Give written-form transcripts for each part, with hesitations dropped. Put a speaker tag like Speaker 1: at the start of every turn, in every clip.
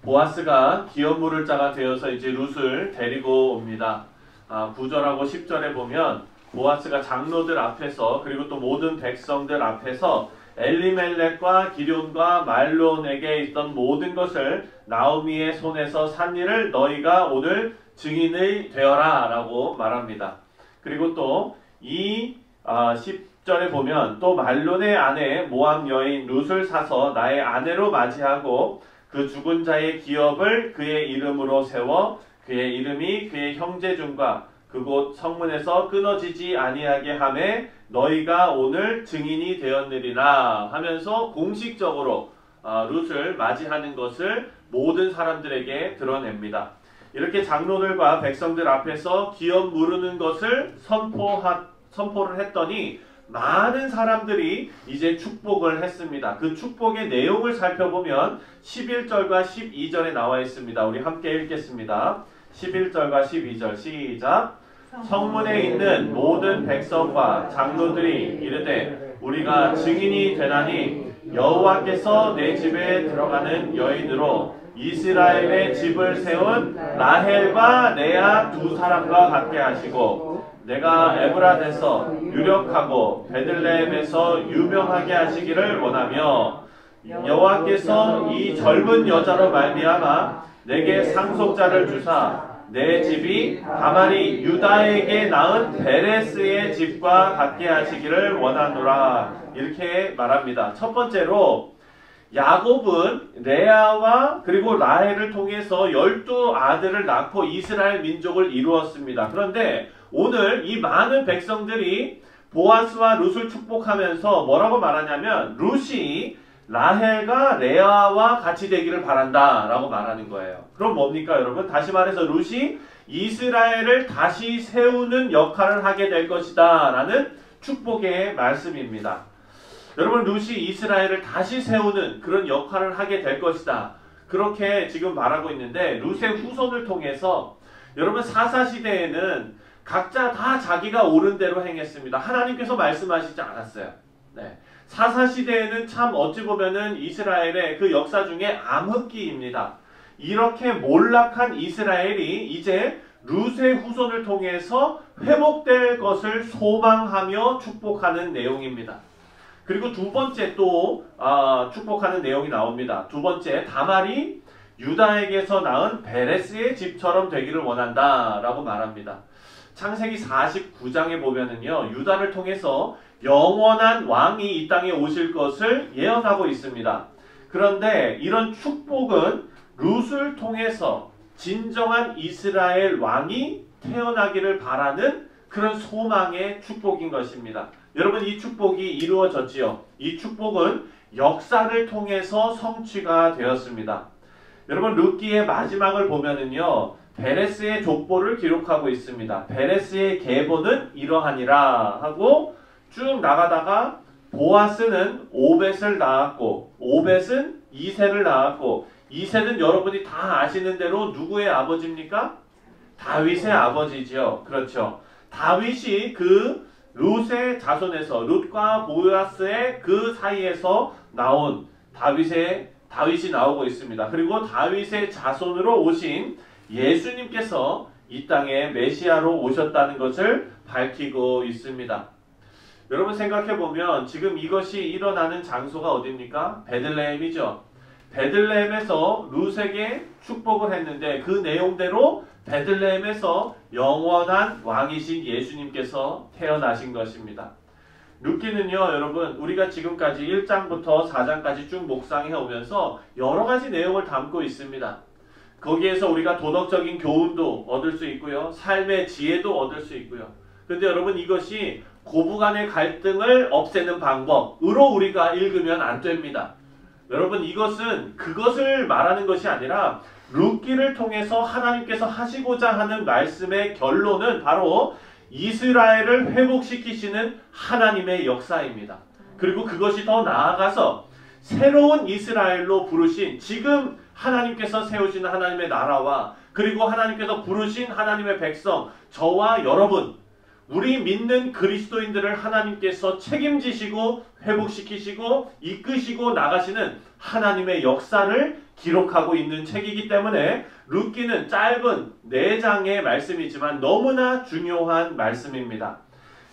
Speaker 1: 보아스가 기업 물을 자가 되어서 이제 룻을 데리고 옵니다. 9절하고 10절에 보면 보아스가 장로들 앞에서 그리고 또 모든 백성들 앞에서 엘리멜렉과 기럐과 말론에게 있던 모든 것을 나오미의 손에서 산 일을 너희가 오늘 증인이 되어라 라고 말합니다. 그리고 또 이 10절에 보면 또 말론의 아내 모압 여인 룻을 사서 나의 아내로 맞이하고 그 죽은 자의 기업을 그의 이름으로 세워 그의 이름이 그의 형제 중과 그곳 성문에서 끊어지지 아니하게 하매 너희가 오늘 증인이 되었느리라 하면서 공식적으로 룻을 맞이하는 것을 모든 사람들에게 드러냅니다. 이렇게 장로들과 백성들 앞에서 기업 무르는 것을 선포를 했더니 많은 사람들이 이제 축복을 했습니다. 그 축복의 내용을 살펴보면 11절과 12절에 나와 있습니다. 우리 함께 읽겠습니다. 11절과 12절 시작. 성문에 있는 모든 백성과 장로들이 이르되 우리가 증인이 되나니 여호와께서 내 집에 들어가는 여인으로 이스라엘의 집을 세운 라헬과 레아 두 사람과 같게 하시고 내가 에브라데서 유력하고 베들레헴에서 유명하게 하시기를 원하며 여호와께서 이 젊은 여자로 말미암아 내게 상속자를 주사 내 집이 다말이 유다에게 낳은 베레스의 집과 같게 하시기를 원하노라 이렇게 말합니다. 첫 번째로 야곱은 레아와 그리고 라헬을 통해서 12아들을 낳고 이스라엘 민족을 이루었습니다. 그런데 오늘 이 많은 백성들이 보아스와 룻을 축복하면서 뭐라고 말하냐면 룻이 라헬과 레아와 같이 되기를 바란다 라고 말하는 거예요. 그럼 뭡니까 여러분? 다시 말해서 룻이 이스라엘을 다시 세우는 역할을 하게 될 것이다 라는 축복의 말씀입니다. 여러분 룻이 이스라엘을 다시 세우는 그런 역할을 하게 될 것이다. 그렇게 지금 말하고 있는데 룻의 후손을 통해서 여러분 사사시대에는 각자 다 자기가 옳은 대로 행했습니다. 하나님께서 말씀하시지 않았어요. 네. 사사시대에는 참 어찌 보면은 이스라엘의 그 역사 중에 암흑기입니다. 이렇게 몰락한 이스라엘이 이제 룻의 후손을 통해서 회복될 것을 소망하며 축복하는 내용입니다. 그리고 두 번째 또 축복하는 내용이 나옵니다. 두 번째 다말이 유다에게서 낳은 베레스의 집처럼 되기를 원한다 라고 말합니다. 창세기 49장에 보면은요 유다를 통해서 영원한 왕이 이 땅에 오실 것을 예언하고 있습니다. 그런데 이런 축복은 룻을 통해서 진정한 이스라엘 왕이 태어나기를 바라는 그런 소망의 축복인 것입니다. 여러분 이 축복이 이루어졌지요. 이 축복은 역사를 통해서 성취가 되었습니다. 여러분 룻기의 마지막을 보면은요 베레스의 족보를 기록하고 있습니다. 베레스의 계보는 이러하니라 하고 쭉 나가다가 보아스는 오벳을 낳았고 오벳은 이새를 낳았고 이새는 여러분이 다 아시는 대로 누구의 아버지입니까? 다윗의 아버지지요. 그렇죠. 다윗이 그 룻의 자손에서 룻과 보아스의 그 사이에서 나온 다윗이 나오고 있습니다. 그리고 다윗의 자손으로 오신 예수님께서 이 땅에 메시아로 오셨다는 것을 밝히고 있습니다. 여러분 생각해보면 지금 이것이 일어나는 장소가 어디입니까? 베들레헴이죠. 베들레헴에서 룻에게 축복을 했는데 그 내용대로 베들레헴에서 영원한 왕이신 예수님께서 태어나신 것입니다. 룻기는요 여러분 우리가 지금까지 1장부터 4장까지 쭉 묵상해 오면서 여러 가지 내용을 담고 있습니다. 거기에서 우리가 도덕적인 교훈도 얻을 수 있고요. 삶의 지혜도 얻을 수 있고요. 그런데 여러분 이것이 고부간의 갈등을 없애는 방법으로 우리가 읽으면 안 됩니다. 여러분 이것은 그것을 말하는 것이 아니라 룻기를 통해서 하나님께서 하시고자 하는 말씀의 결론은 바로 이스라엘을 회복시키시는 하나님의 역사입니다. 그리고 그것이 더 나아가서 새로운 이스라엘로 부르신 지금 하나님께서 세우시는 하나님의 나라와 그리고 하나님께서 부르신 하나님의 백성 저와 여러분 우리 믿는 그리스도인들을 하나님께서 책임지시고 회복시키시고 이끄시고 나가시는 하나님의 역사를 기록하고 있는 책이기 때문에 룻기는 짧은 4장의 말씀이지만 너무나 중요한 말씀입니다.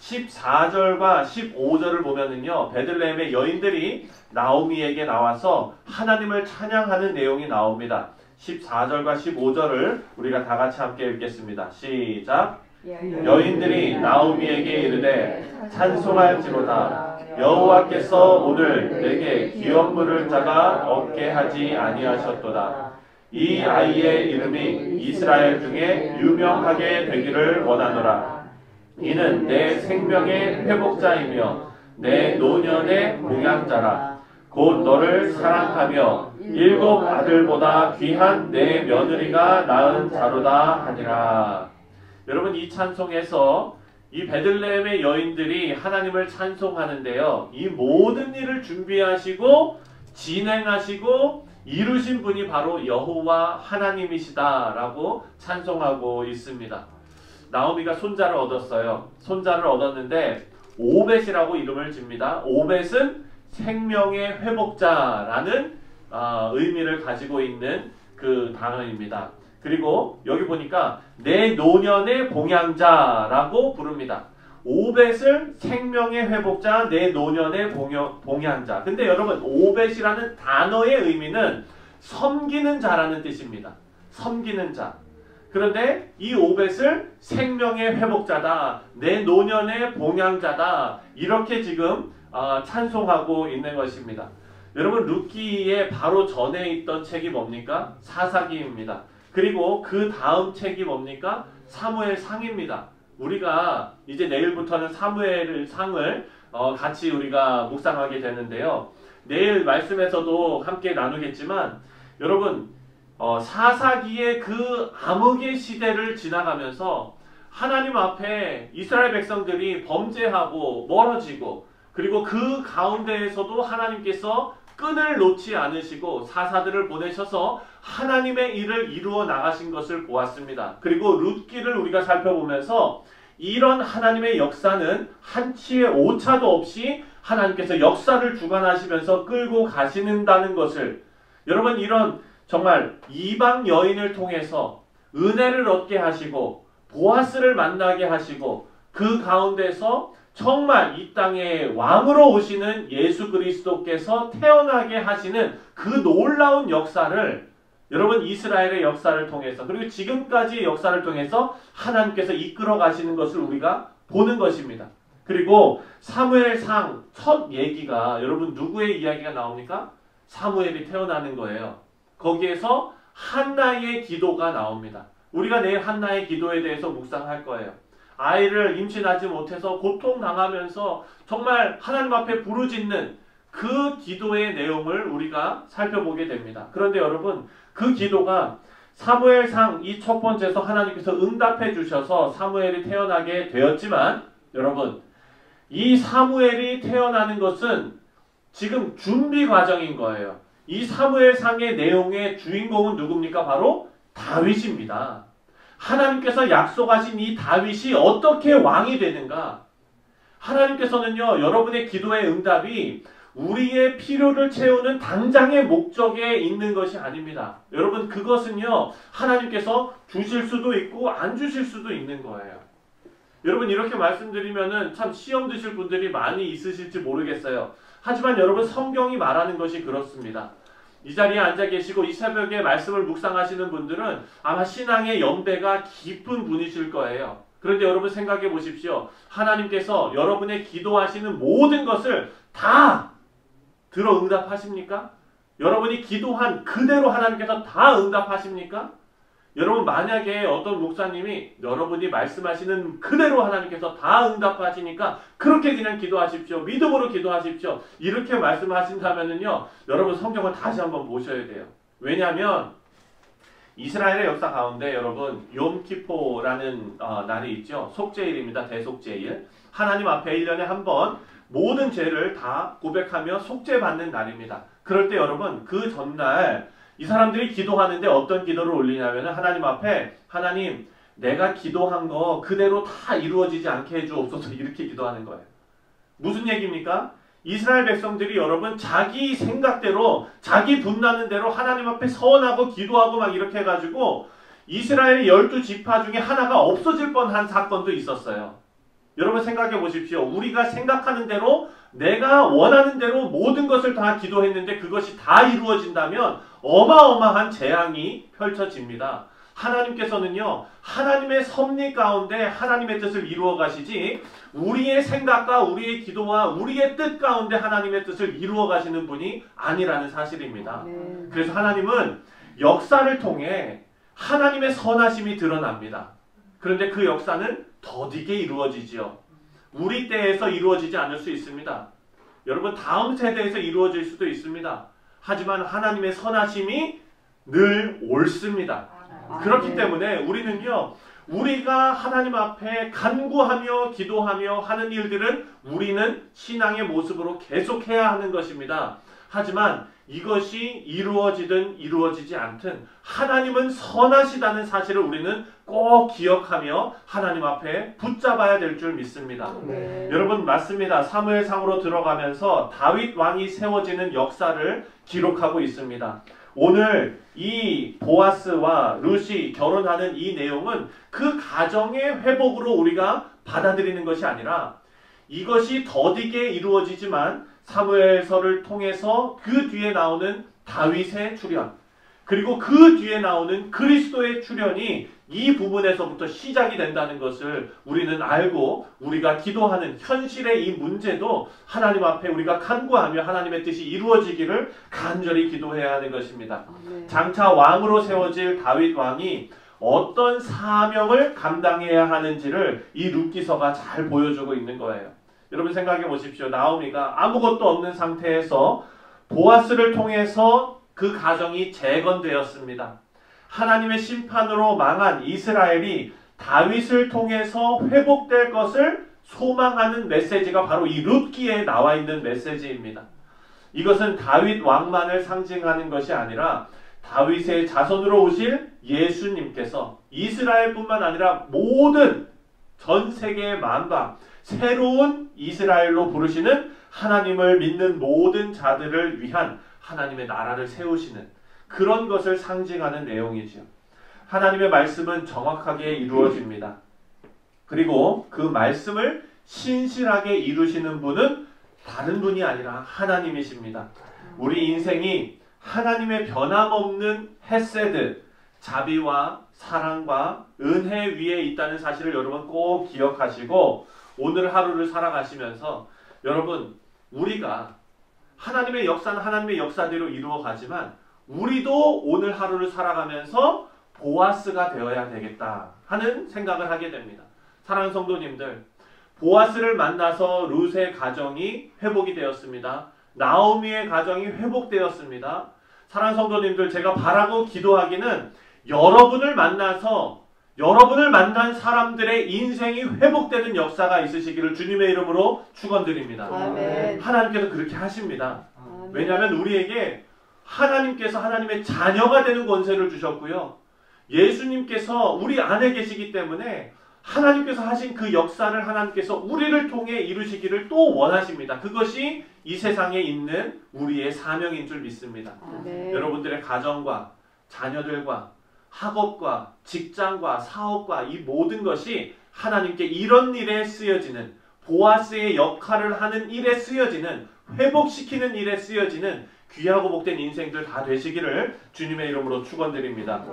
Speaker 1: 14절과 15절을 보면은요, 베들레헴의 여인들이 나오미에게 나와서 하나님을 찬양하는 내용이 나옵니다. 14절과 15절을 우리가 다 같이 함께 읽겠습니다. 시작. 여인들이 나오미에게 이르되 찬송할지로다. 여호와께서 오늘 내게 기업물을 자가 얻게 하지 아니하셨도다. 이 아이의 이름이 이스라엘 중에 유명하게 되기를 원하노라. 이는 내 생명의 회복자이며 내 노년의 목양자라. 곧 너를 사랑하며 7 아들보다 귀한 내 며느리가 낳은 자로다 하니라. 여러분, 이 찬송에서 이 베들레헴의 여인들이 하나님을 찬송하는데요, 이 모든 일을 준비하시고 진행하시고 이루신 분이 바로 여호와 하나님이시다라고 찬송하고 있습니다. 나오미가 손자를 얻었어요. 손자를 얻었는데 오벳이라고 이름을 집니다. 오벳은 생명의 회복자라는 의미를 가지고 있는 그 단어입니다. 그리고 여기 보니까 내 노년의 봉양자라고 부릅니다. 오벳을 생명의 회복자, 내 노년의 봉양자. 근데 여러분, 오벳이라는 단어의 의미는 섬기는 자라는 뜻입니다. 섬기는 자. 그런데 이 오벳을 생명의 회복자다, 내 노년의 봉양자다, 이렇게 지금 찬송하고 있는 것입니다. 여러분, 룻기의 바로 전에 있던 책이 뭡니까? 사사기입니다. 그리고 그 다음 책이 뭡니까? 사무엘상입니다. 우리가 이제 내일부터는 사무엘상을 같이 우리가 묵상하게 되는데요. 내일 말씀에서도 함께 나누겠지만 여러분, 사사기의 그 암흑의 시대를 지나가면서 하나님 앞에 이스라엘 백성들이 범죄하고 멀어지고, 그리고 그 가운데에서도 하나님께서 끈을 놓지 않으시고 사사들을 보내셔서 하나님의 일을 이루어 나가신 것을 보았습니다. 그리고 룻기를 우리가 살펴보면서 이런 하나님의 역사는 한치의 오차도 없이 하나님께서 역사를 주관하시면서 끌고 가시는다는 것을, 여러분, 이런 정말 이방 여인을 통해서 은혜를 얻게 하시고 보아스를 만나게 하시고 그 가운데서 정말 이 땅에 왕으로 오시는 예수 그리스도께서 태어나게 하시는 그 놀라운 역사를, 여러분, 이스라엘의 역사를 통해서, 그리고 지금까지의 역사를 통해서 하나님께서 이끌어 가시는 것을 우리가 보는 것입니다. 그리고 사무엘상 첫 얘기가, 여러분, 누구의 이야기가 나옵니까? 사무엘이 태어나는 거예요. 거기에서 한나의 기도가 나옵니다. 우리가 내일 한나의 기도에 대해서 묵상할 거예요. 아이를 임신하지 못해서 고통당하면서 정말 하나님 앞에 부르짖는 그 기도의 내용을 우리가 살펴보게 됩니다. 그런데 여러분, 그 기도가 사무엘상 이 첫 번째에서 하나님께서 응답해 주셔서 사무엘이 태어나게 되었지만, 여러분, 이 사무엘이 태어나는 것은 지금 준비 과정인 거예요. 이 사무엘상의 내용의 주인공은 누굽니까? 바로 다윗입니다. 하나님께서 약속하신 이 다윗이 어떻게 왕이 되는가? 하나님께서는요, 여러분의 기도의 응답이 우리의 필요를 채우는 당장의 목적에 있는 것이 아닙니다. 여러분, 그것은요, 하나님께서 주실 수도 있고 안 주실 수도 있는 거예요. 여러분, 이렇게 말씀드리면은 참 시험 드실 분들이 많이 있으실지 모르겠어요. 하지만 여러분, 성경이 말하는 것이 그렇습니다. 이 자리에 앉아 계시고 이 새벽에 말씀을 묵상하시는 분들은 아마 신앙의 연배가 깊은 분이실 거예요. 그런데 여러분, 생각해 보십시오. 하나님께서 여러분의 기도하시는 모든 것을 다 들어 응답하십니까? 여러분이 기도한 그대로 하나님께서 다 응답하십니까? 여러분, 만약에 어떤 목사님이 여러분이 말씀하시는 그대로 하나님께서 다 응답하시니까 그렇게 그냥 기도하십시오, 믿음으로 기도하십시오, 이렇게 말씀하신다면요, 여러분, 성경을 다시 한번 보셔야 돼요. 왜냐하면 이스라엘의 역사 가운데 여러분, 욤키포라는 날이 있죠. 속죄일입니다. 대속죄일. 하나님 앞에 1년에 한 번 모든 죄를 다 고백하며 속죄받는 날입니다. 그럴 때 여러분, 그 전날 이 사람들이 기도하는데 어떤 기도를 올리냐면 하나님 앞에, 하나님, 내가 기도한 거 그대로 다 이루어지지 않게 해주옵소서 이렇게 기도하는 거예요. 무슨 얘기입니까? 이스라엘 백성들이 여러분 자기 생각대로 자기 분나는 대로 하나님 앞에 서원하고 기도하고 막 이렇게 해가지고 이스라엘의 12지파 중에 하나가 없어질 뻔한 사건도 있었어요. 여러분 생각해 보십시오. 우리가 생각하는 대로 내가 원하는 대로 모든 것을 다 기도했는데 그것이 다 이루어진다면 어마어마한 재앙이 펼쳐집니다. 하나님께서는요, 하나님의 섭리 가운데 하나님의 뜻을 이루어 가시지 우리의 생각과 우리의 기도와 우리의 뜻 가운데 하나님의 뜻을 이루어 가시는 분이 아니라는 사실입니다. 그래서 하나님은 역사를 통해 하나님의 선하심이 드러납니다. 그런데 그 역사는 더디게 이루어지지요. 우리 때에서 이루어지지 않을 수 있습니다. 여러분 다음 세대에서 이루어질 수도 있습니다. 하지만 하나님의 선하심이 늘 옳습니다. 그렇기 때문에 우리는요, 우리가 하나님 앞에 간구하며 기도하며 하는 일들은 우리는 신앙의 모습으로 계속해야 하는 것입니다. 하지만 이것이 이루어지든 이루어지지 않든 하나님은 선하시다는 사실을 우리는 꼭 기억하며 하나님 앞에 붙잡아야 될 줄 믿습니다. 여러분 맞습니다. 사무엘상으로 들어가면서 다윗 왕이 세워지는 역사를 기록하고 있습니다. 오늘 이 보아스와 룻이 결혼하는 이 내용은 그 가정의 회복으로 우리가 받아들이는 것이 아니라 이것이 더디게 이루어지지만 사무엘서를 통해서 그 뒤에 나오는 다윗의 출현 그리고 그 뒤에 나오는 그리스도의 출현이 이 부분에서부터 시작이 된다는 것을 우리는 알고 우리가 기도하는 현실의 이 문제도 하나님 앞에 우리가 간구하며 하나님의 뜻이 이루어지기를 간절히 기도해야 하는 것입니다. 장차 왕으로 세워질 다윗 왕이 어떤 사명을 감당해야 하는지를 이 룻기서가 잘 보여주고 있는 거예요. 여러분 생각해 보십시오. 나오미가 아무것도 없는 상태에서 보아스를 통해서 그 가정이 재건되었습니다. 하나님의 심판으로 망한 이스라엘이 다윗을 통해서 회복될 것을 소망하는 메시지가 바로 이 룻기에 나와 있는 메시지입니다. 이것은 다윗 왕만을 상징하는 것이 아니라 다윗의 자손으로 오실 예수님께서 이스라엘뿐만 아니라 모든 전 세계의 만방 새로운 이스라엘로 부르시는 하나님을 믿는 모든 자들을 위한 하나님의 나라를 세우시는 그런 것을 상징하는 내용이죠. 하나님의 말씀은 정확하게 이루어집니다. 그리고 그 말씀을 신실하게 이루시는 분은 다른 분이 아니라 하나님이십니다. 우리 인생이 하나님의 변함없는 헤세드, 자비와 사랑과 은혜 위에 있다는 사실을 여러분 꼭 기억하시고 오늘 하루를 살아가시면서 여러분 우리가 하나님의 역사는 하나님의 역사대로 이루어가지만 우리도 오늘 하루를 살아가면서 보아스가 되어야 되겠다 하는 생각을 하게 됩니다. 사랑하는 성도님들, 보아스를 만나서 룻의 가정이 회복이 되었습니다. 나오미의 가정이 회복되었습니다. 사랑하는 성도님들, 제가 바라고 기도하기는 여러분을 만나서 여러분을 만난 사람들의 인생이 회복되는 역사가 있으시기를 주님의 이름으로 축원드립니다.
Speaker 2: 아멘.
Speaker 1: 하나님께서 그렇게 하십니다. 왜냐하면 우리에게 하나님께서 하나님의 자녀가 되는 권세를 주셨고요. 예수님께서 우리 안에 계시기 때문에 하나님께서 하신 그 역사를 하나님께서 우리를 통해 이루시기를 또 원하십니다. 그것이 이 세상에 있는 우리의 사명인 줄 믿습니다.
Speaker 2: 네.
Speaker 1: 여러분들의 가정과 자녀들과 학업과 직장과 사업과 이 모든 것이 하나님께 이런 일에 쓰여지는 보아스의 역할을 하는 일에 쓰여지는 회복시키는 일에 쓰여지는 귀하고 복된 인생들 다 되시기를 주님의 이름으로 축원드립니다.